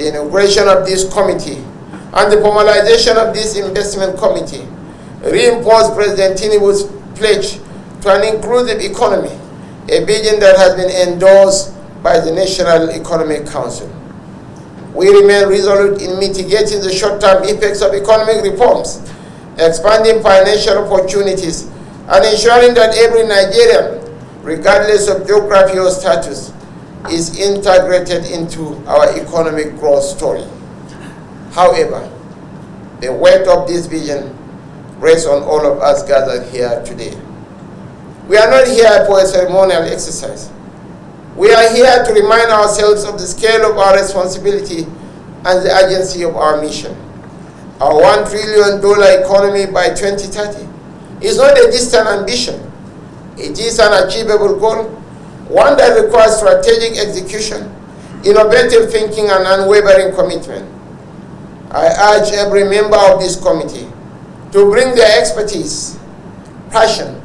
The inauguration of this committee and the formalization of this investment committee reinforced President Tinubu's pledge to an inclusive economy, a vision that has been endorsed by the National Economic Council. We remain resolute in mitigating the short-term effects of economic reforms, expanding financial opportunities, and ensuring that every Nigerian, regardless of geography or status, is integrated into our economic growth story. However, the weight of this vision rests on all of us gathered here today. We are not here for a ceremonial exercise. We are here to remind ourselves of the scale of our responsibility and the urgency of our mission. Our $1 trillion economy by 2030 is not a distant ambition. It is an achievable goal, one that requires strategic execution, innovative thinking, and unwavering commitment. I urge every member of this committee to bring their expertise, passion,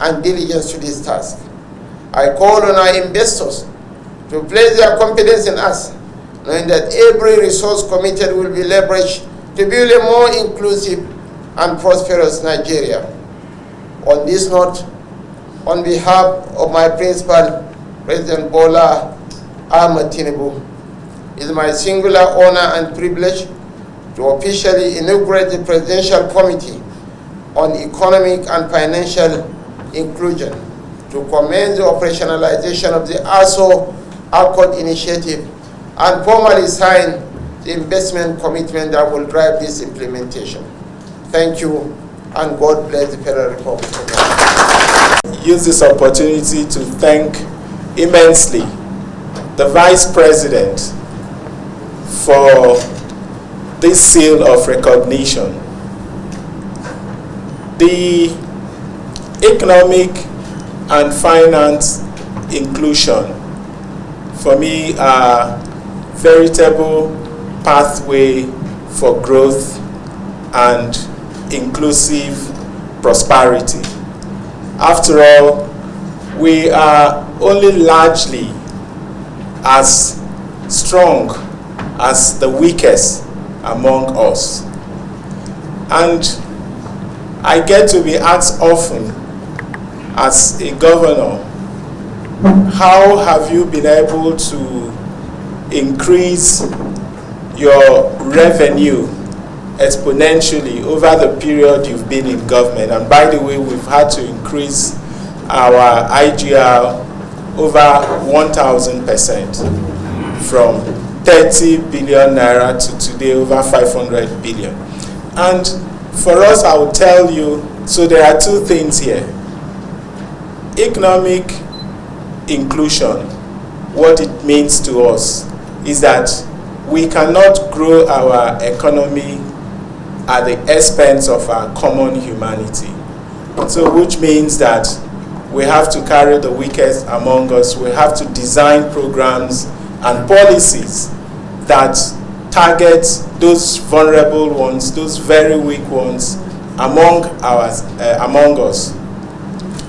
and diligence to this task. I call on our investors to place their confidence in us, knowing that every resource committed will be leveraged to build a more inclusive and prosperous Nigeria. On this note, on behalf of my principal, President Bola Ahmed Tinubu, it is my singular honor and privilege to officially inaugurate the Presidential Committee on Economic and Financial Inclusion to commence the operationalization of the ASO Accord Initiative and formally sign the investment commitment that will drive this implementation. Thank you, and God bless the Federal Republic of Nigeria. Use this opportunity to thank immensely the Vice President for this seal of recognition. The economic and finance inclusion, for me, are veritable pathway for growth and inclusive prosperity. After all, we are only largely as strong as the weakest among us. And I get to be asked often as a governor, how have you been able to increase your revenue exponentially over the period you've been in government? And by the way, we've had to increase our IGR over 1,000% from 30 billion naira to today over 500 billion. And for us, I will tell you, so there are two things here. Economic inclusion, what it means to us is that we cannot grow our economy at the expense of our common humanity. So which means that we have to carry the weakest among us. We have to design programs and policies that target those vulnerable ones, those very weak ones among us.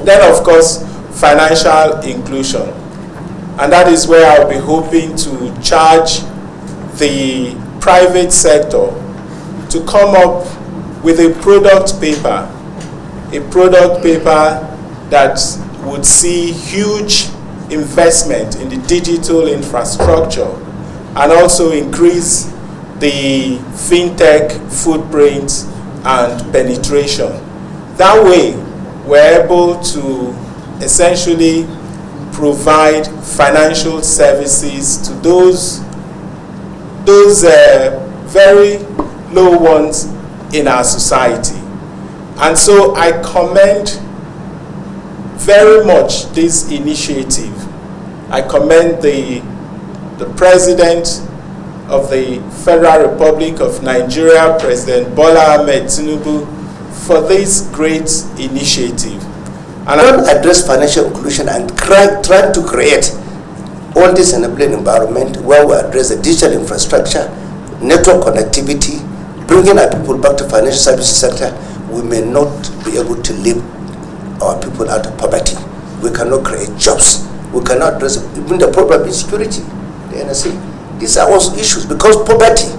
Then, of course, financial inclusion. And that is where I'll be hoping to charge the private sector to come up with a product paper that would see huge investment in the digital infrastructure and also increase the fintech footprint and penetration. That way, we're able to essentially provide financial services to those very low ones in our society. And so I commend very much this initiative. I commend the President of the Federal Republic of Nigeria, President Bola Ahmed Tinubu, for this great initiative. And I don't address financial inclusion and try to create all this enabling environment where we address the digital infrastructure, network connectivity, bringing our people back to financial services sector. We may not be able to lift our people out of poverty. We cannot create jobs. We cannot address even the problem of insecurity, the NSA. These are also issues, because poverty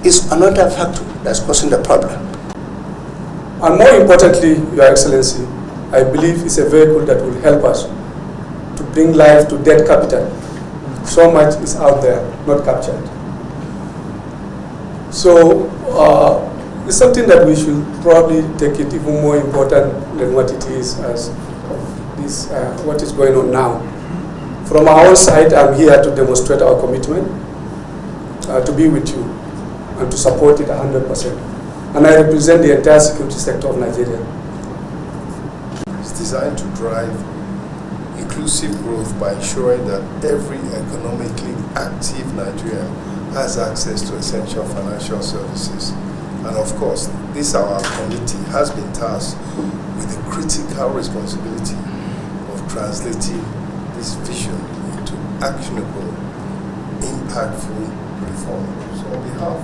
is another factor that's causing the problem. And more importantly, Your Excellency, I believe it's a vehicle that will help us to bring life to dead capital. So much is out there, not captured. So it's something that we should probably take it even more important than what it is, as this, what is going on now. From our own side, I'm here to demonstrate our commitment to be with you and to support it 100%. And I represent the entire security sector of Nigeria. It's designed to drive inclusive growth by ensuring that every economically active Nigerian has access to essential financial services. And of course, this our committee has been tasked with the critical responsibility of translating this vision into actionable, impactful reform. So on behalf